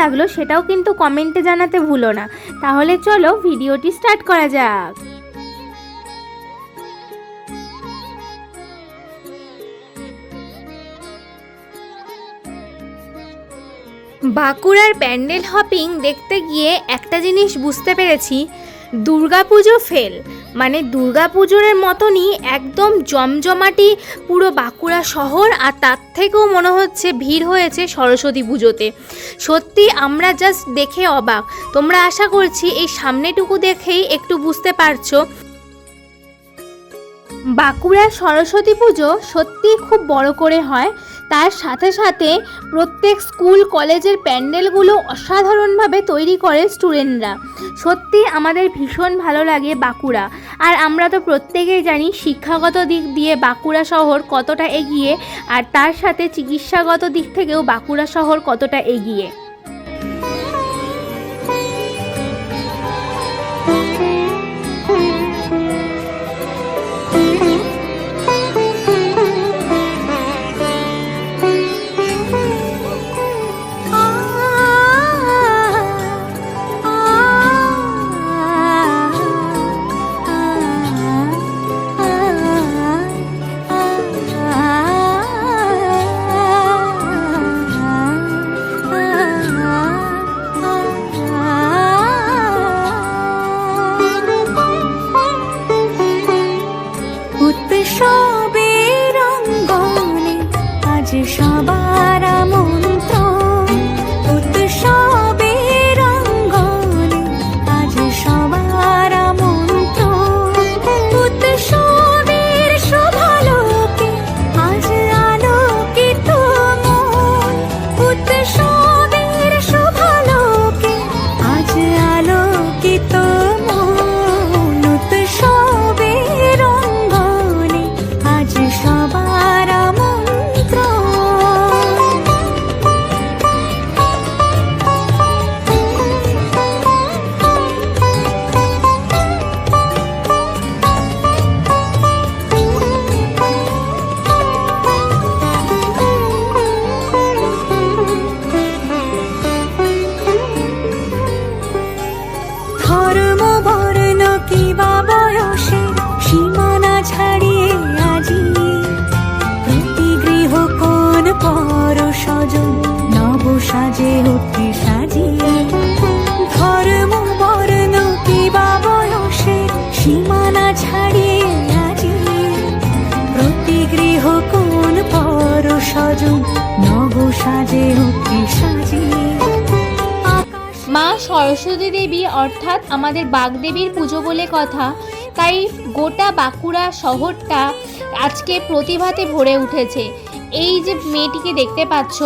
লাগলো সেটাও কিন্তু কমেন্টে জানাতে ভুলো না। তাহলে চলো ভিডিওটি স্টার্ট করা যাক। বাঁকুড়ার প্যান্ডেল হপিং দেখতে গিয়ে একটা জিনিস বুঝতে পেরেছি, দুর্গাপুজো ফেল। মানে দুর্গাপুজোর মতনই একদম জমজমাটি পুরো বাঁকুড়া শহর, আর তার থেকেও মনে হচ্ছে ভিড় হয়েছে সরস্বতী পুজোতে। সত্যি আমরা জাস্ট দেখে অবাক। তোমরা আশা করছি এই সামনেটুকু দেখেই একটু বুঝতে পারছো বাঁকুড়ার সরস্বতী পুজো সত্যি খুব বড় করে হয়। তার সাথে সাথে প্রত্যেক স্কুল কলেজের প্যান্ডেলগুলো অসাধারণভাবে তৈরি করে স্টুডেন্টরা। সত্যি আমাদের ভীষণ ভালো লাগে বাঁকুড়া। আর আমরা তো প্রত্যেকেই জানি শিক্ষাগত দিক দিয়ে বাঁকুড়া শহর কতটা এগিয়ে, আর তার সাথে চিকিৎসাগত দিক থেকেও বাঁকুড়া শহর কতটা এগিয়ে। সবার আমন্ত্রণ উৎসবের অঙ্গনে, আজ সবার আমন্ত্রণ উৎসবের শোভালোকে, আজ আলোকিত মন উৎসবের শোভালোকে, আজ আলোকিত মন উৎসবের অঙ্গনে, আজ সবার সাজে উঠে সাজিয়ে, ধর্ম বর্ণ কিবা বয়সে সীমানা ছাড়িয়ে আজি, প্রতি গৃহ কোন পর সজন নব সাজে উঠে সাজিয়ে। মা সরস্বতী দেবী অর্থাৎ আমাদের বাগদেবীর পুজো বলে কথা, তাই গোটা বাঁকুড়া শহরটা আজকে প্রতিভাতে ভরে উঠেছে। এই যে মেয়েটিকে দেখতে পাচ্ছ,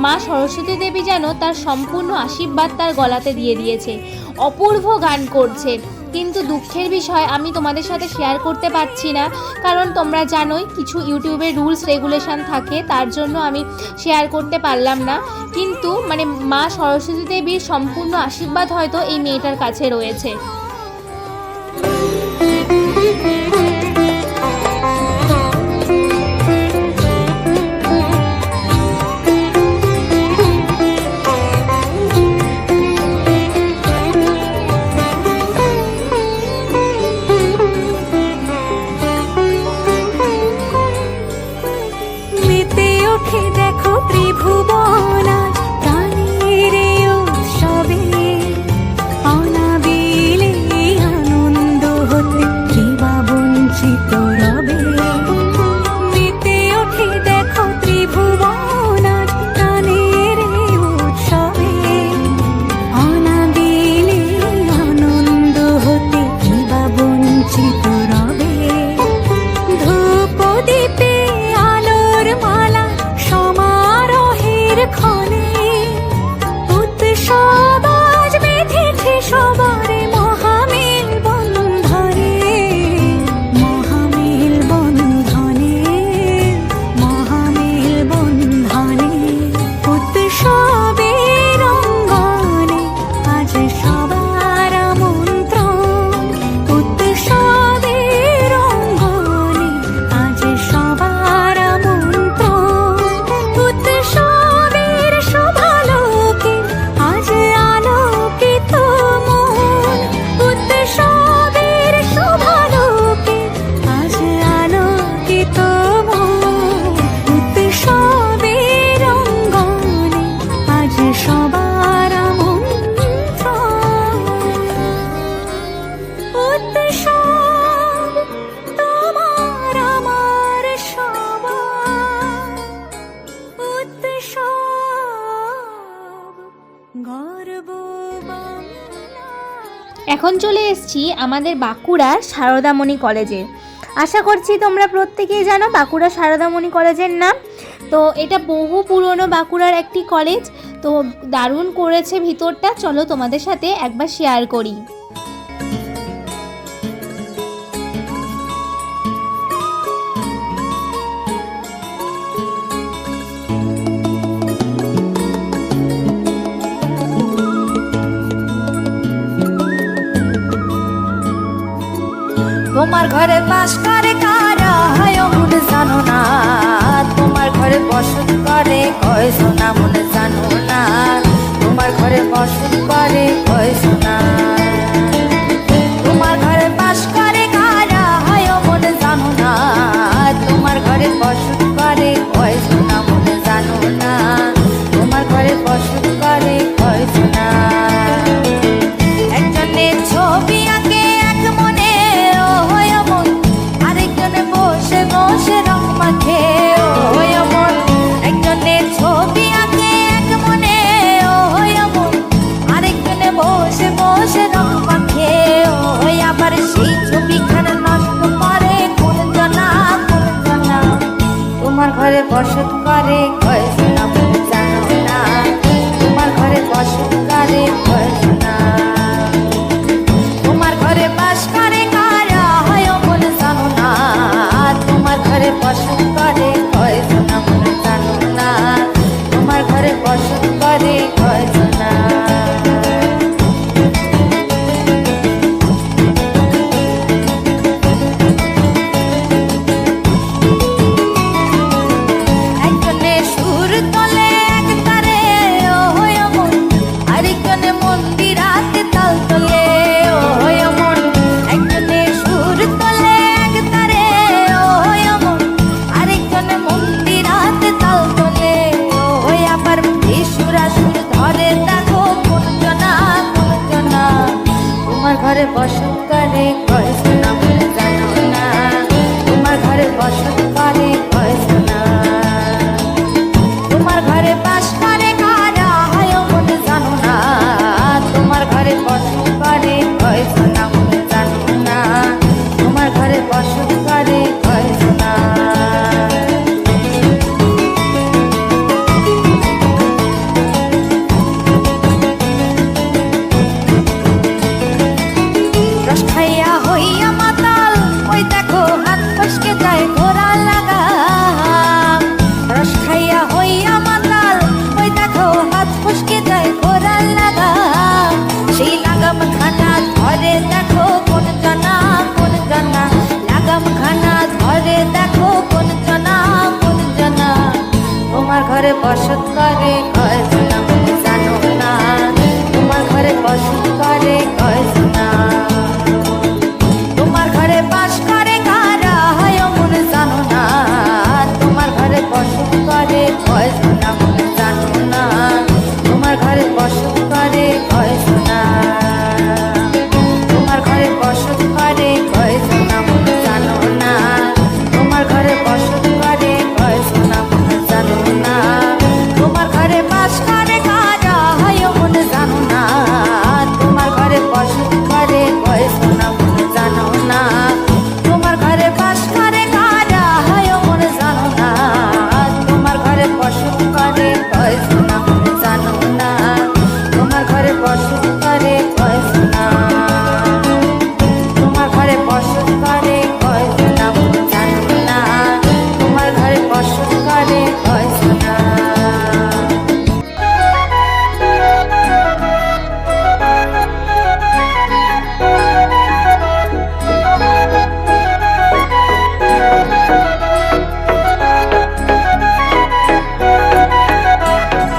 মা সরস্বতী দেবী যেন তার সম্পূর্ণ আশীর্বাদ তার গলাতে দিয়ে দিয়েছে। অপূর্ব গান করছে, কিন্তু দুঃখের বিষয় আমি তোমাদের সাথে শেয়ার করতে পারছি না, কারণ তোমরা জানোই কিছু ইউটিউবের রুলস রেগুলেশন থাকে, তার জন্য আমি শেয়ার করতে পারলাম না। কিন্তু মানে মা সরস্বতী দেবীর সম্পূর্ণ আশীর্বাদ হয়তো এই মেয়েটার কাছে রয়েছে। দেখো ত্রিভুবন প্রাণীর উৎসবে, অনাবিলে আনন্দ হতে গর্ব বাংলা। এখন চলে এসেছি আমাদের বাঁকুড়ার সারদামণি কলেজে। আশা করছি তোমরা প্রত্যেকেই জানো বাঁকুড়া সারদামণি কলেজের নাম। তো এটা বহু পুরনো বাঁকুড়ার একটি কলেজ। তো দারুণ করেছে ভিতরটা, চলো তোমাদের সাথে একবার শেয়ার করি। তোমার ঘরে বাস করে কারা হয় মনে জানো না, তোমার ঘরে বসত করে কয় সোনা মনে জানো না, তোমার ঘরে বসত করে কয় সোনা। তোমার ঘরে বাস করে কারা হয় মনে জানো না, তোমার ঘরে বসত করে কয় সোনা মনে জানো না, তোমার ঘরে বসত করে কয় সোনা। একজনের ছবি আঁকে এক মনে ও হয় মন, আরেকজনে বসে বসে রং মাখে ও হয় মন। একজনের ছবি আঁকে এক মনে ও হয় মন, আরেকজনে বসে বসে রং মাখে ও হয়। আবার সেই ছবিখানা নষ্ট করে কোন জনা কোন জনা। তোমার ঘরে বসত করে কয় সোনা মনে জানো না, তোমার ঘরে বসত করে কয় সোনা। তোমার ঘরে বাস করে কারা হয় মনে জানো না, তোমার ঘরে বসত করে কয় সোনা মনে জানো না, তোমার ঘরে বসত করে কয় সোনা। একজনে সুর তলে এক তারে ও হয় মন, আরেকজনে মন্দিরাতে তাল তলে ও হয় মন। একজনে সুর তলে এক তারে ও হয় মন, আরেকজনে মন্দিরাতে তাল তলে ও হয়। আবার বেসুরা সুর ধরে দেখো কোন জনা কোন জনা। তোমার ঘরে বসত করে কয় সোনা মনে জানো না, তোমার ঘরে বসত করে কয় সোনা। তোমার ঘরে বাস করে কারা হয় মনে জানো না, তোমার ঘরে বসত করে কয় সোনা মনে জানো না, তোমার ঘরে বসত করে কয় সোনা। রস খাইয়া হইয়া মাতাল ওই দেখো হাত ফসকে যায় ঘোরা লাগা। রস খাইয়া হইয়া মাতাল ওই দেখো হাত ফসকে যায় ঘোরা লাগা। সেই লাগাম খানা ধরে দেখো কোন জনা কোন জনা, লাগাম খানা ধরে দেখো কোন জনা কোন জনা। তোমার ঘরে বসত করে কয় সোনা মনে জানো না, তোমার ঘরে বসত করে কয় সোনা। তোমার ঘরে বাস করে কারা হয় মনে জানো না, তোমার ঘরে বসত করে কয় সোনা মনে জানো না, তোমার ঘরে বসত করে কয় সোনা। তোমার ঘরে বসত করে কয় সোনা মনে জানো না, তোমার ঘরে বসত করে কয় সোনা মনে জানো না। তোমার ঘরে বাস করে কারা হয় মনে জানো না, তোমার ঘরে বসত করে কয় সোনা মনে জানো না, তোমার ঘরে বাস করে কারা হয় মনে জানো না, তোমার ঘরে বসত করে কয় সোনা মনে জানো না, তোমার ঘরে বসত করে কয় সোনা। তোমার ঘরে বসত করে কয় সোনা মনে জানো না, তোমার ঘরে বসত করে কয় সোনা।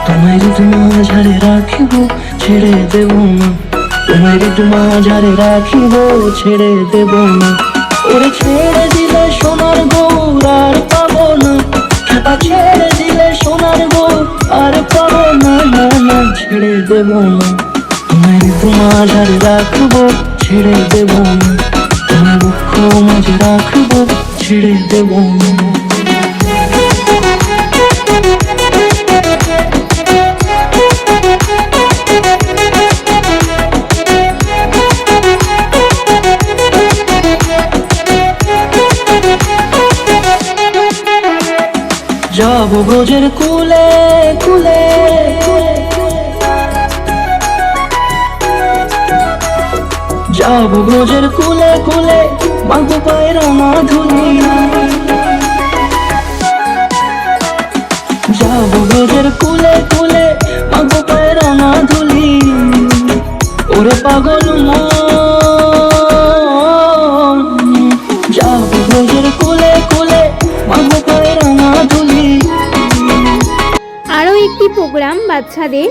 তোমায় মাঝারে রাখিব ছেড়ে দেব না, তোমায় মাঝারে রাখিব ছেড়ে দেব না। ওরে ছেড়ে দিলে সোনার গৌর আর পাবো না, খেপা ছেড়ে দিলে সোনার গৌর আর পাবো না, না না ছেড়ে দেব না। তোমায় মাঝারে রাখবো ছেড়ে দেব না, তোমায় দুঃখ মাঝে রাখবো ছেড়ে দেব না। যাবো ব্রজের কুলে কুলে মাগো পায়ে রাঙা ধুলি যাবো ব্রজের কুলে কুলে মাগো পায়ে রাঙা ধুলি ওরে পাগল মন যাবো ব্রজের কুলে কুলে মাগো পায়ে রাঙা ধুলি। আরও একটি প্রোগ্রাম বাচ্চাদের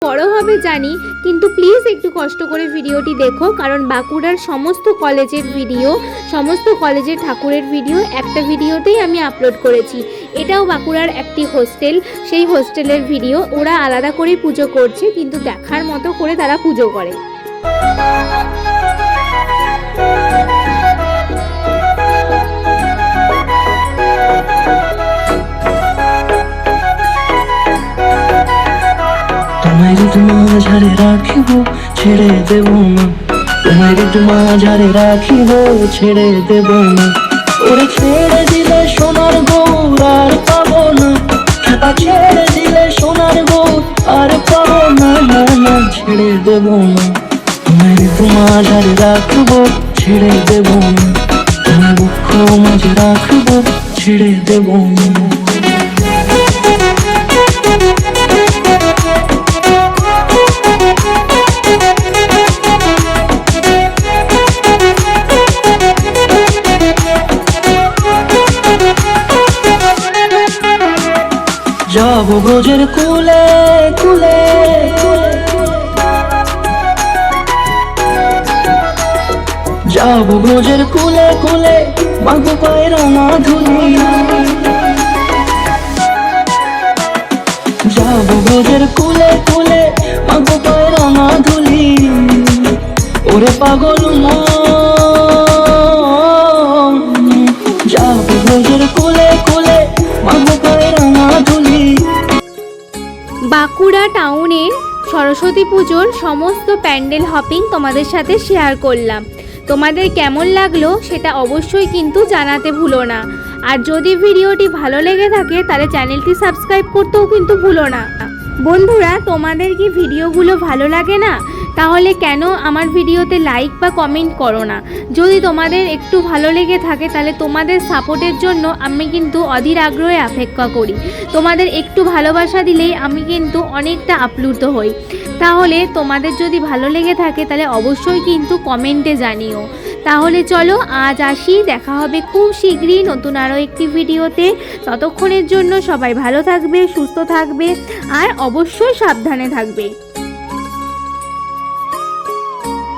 বড় হবে জানি, কিন্তু প্লিজ একটু কষ্ট করে ভিডিওটি দেখো, কারণ বাঁকুড়ার সমস্ত কলেজের ভিডিও, সমস্ত কলেজের ঠাকুরের ভিডিও একটা ভিডিওতেই আমি আপলোড করেছি। এটাও বাঁকুড়ার একটি হোস্টেল, সেই হোস্টেলের ভিডিও। ওরা আলাদা করে পুজো করছে, কিন্তু দেখার মতো করে তারা পুজো করে। তোমায় ঋতু মাঝারে রাখিব ছেড়ে দেব না তোমায় ঋতু মাঝারে রাখিব ছেড়ে দেব না ওরে ছেড়ে দিলে সোনার গৌর আর পাবো না খেপা ছেড়ে দিলে সোনার গৌর আর পাবো না না না ছেড়ে দেব না তোমায় ঋতু মাঝারে রাখব ছেড়ে দেব না তোমায় বক্ষ মাঝে রাখব ছেড়ে দেব না। যাবো ব্রজের কুলে কুলে যাবো ব্রজের কুলে কুলে মাগো পায়ে রাঙা ধুলি যাবো ব্রজের কুলে কুলে মাগো পায়ে রাঙা ধুলি ওরে পাগল মন যাবো ব্রজের কুলে কুলে মাগো পায়ে রাঙা ধুলি। বাঁকুড়া টাউনের সরস্বতী পুজোর সমস্ত প্যান্ডেল হপিং তোমাদের সাথে শেয়ার করলাম। তোমাদের কেমন লাগলো সেটা অবশ্যই কিন্তু জানাতে ভুলো না। আর যদি ভিডিওটি ভালো লেগে থাকে তাহলে চ্যানেলটি সাবস্ক্রাইব করতেও কিন্তু ভুলো না। বন্ধুরা, তোমাদের কি ভিডিওগুলো ভালো লাগে না? তাহলে কেন আমার ভিডিওতে লাইক বা কমেন্ট করো না? যদি তোমাদের একটু ভালো লেগে থাকে তাহলে তোমাদের সাপোর্টের জন্য আমি কিন্তু অধীর আগ্রহে অপেক্ষা করি। তোমাদের একটু ভালোবাসা দিলেই আমি কিন্তু অনেকটা আপ্লুত হই। তাহলে তোমাদের যদি ভালো লেগে থাকে তাহলে অবশ্যই কিন্তু কমেন্টে জানিও। তাহলে চলো আজ আসি, দেখা হবে খুব শীঘ্রই নতুন আরও একটি ভিডিওতে। ততক্ষণের জন্য সবাই ভালো থাকবে, সুস্থ থাকবে আর অবশ্যই সাবধানে থাকবে।